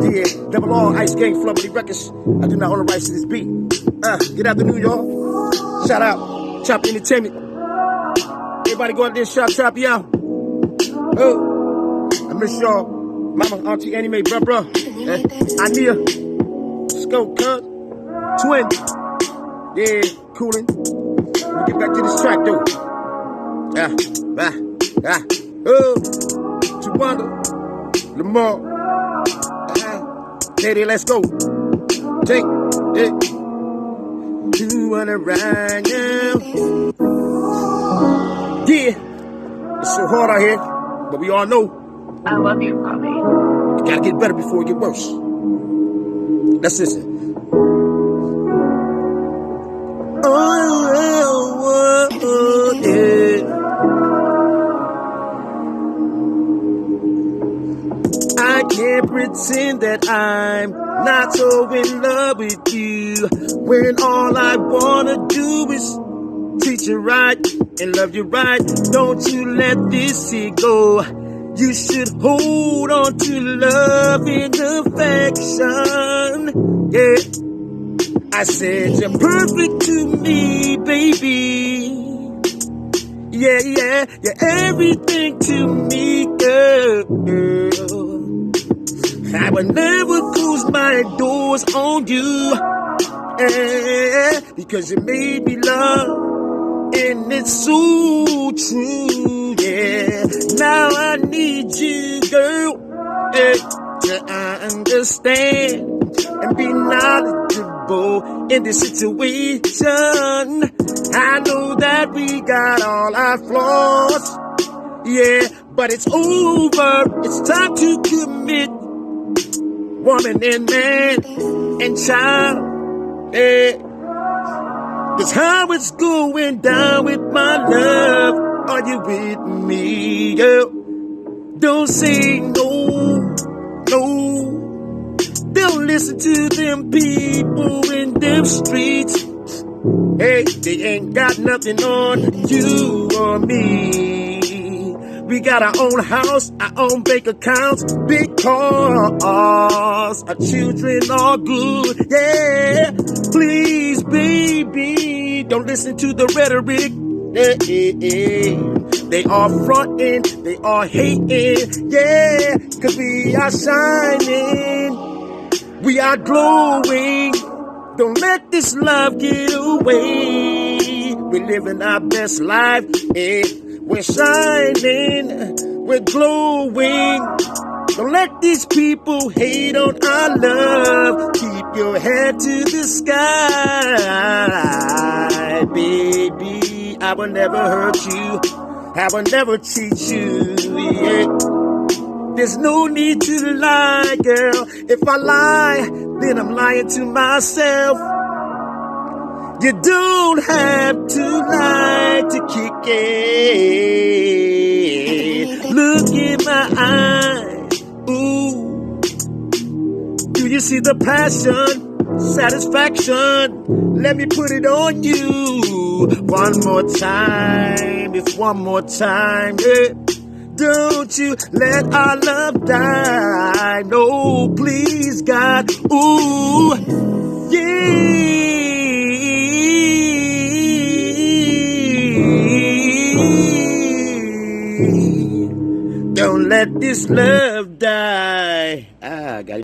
Yeah, double R, Ice Gang, Flubberly Records. I do not own the rights to this beat. Get out the New York. Shout out, Choppy Entertainment. Everybody go out there and shout Choppy out. Oh, I miss y'all. Mama, Auntie Annie Mae, bruh. Ania, Scope, Cut, Twin. Yeah, coolin'. Let me get back to this track, though. Oh, Chiwanda, Lamar. Lady, let's go. Take it. You wanna ride now? Yeah, it's so hard out here, but we all know. I love you, Bobby. You gotta get better before it get worse. Let's listen. Oh, yeah. I can't pretend that I'm not so in love with you when all I wanna do is treat you right and love you right. Don't you let this here go. You should hold on to love and affection. Yeah, I said you're perfect to me, baby. Yeah, you're everything to me, girl. I would never close my doors on you, because you made me love, and it's so true, yeah. Now I need you, girl, to understand and be knowledgeable in this situation. I know that we got all our flaws, yeah, but it's over. It's time to commit. Woman and man and child, yeah. That's how it's going down with my love. Are you with me, girl? Don't say no, no. Don't listen to them people in them streets. Hey, they ain't got nothing on you or me. We got our own house, our own bank accounts, big cars, our children are good, yeah. Please, baby, don't listen to the rhetoric. They are fronting, they are hating, yeah. Cause we are shining, we are glowing. Don't let this love get away. We're living our best life, yeah. We're shining, we're glowing. Don't let these people hate on our love. Keep your head to the sky, baby. I will never hurt you, I will never cheat you, yeah. There's no need to lie, girl. If I lie, then I'm lying to myself. You don't have to lie to kick it. Look in my eyes, ooh. Do you see the passion, satisfaction? Let me put it on you. One more time, it's one more time, yeah. Don't you let our love die. No, please, God, ooh, yeah. Don't let this love die. I got it.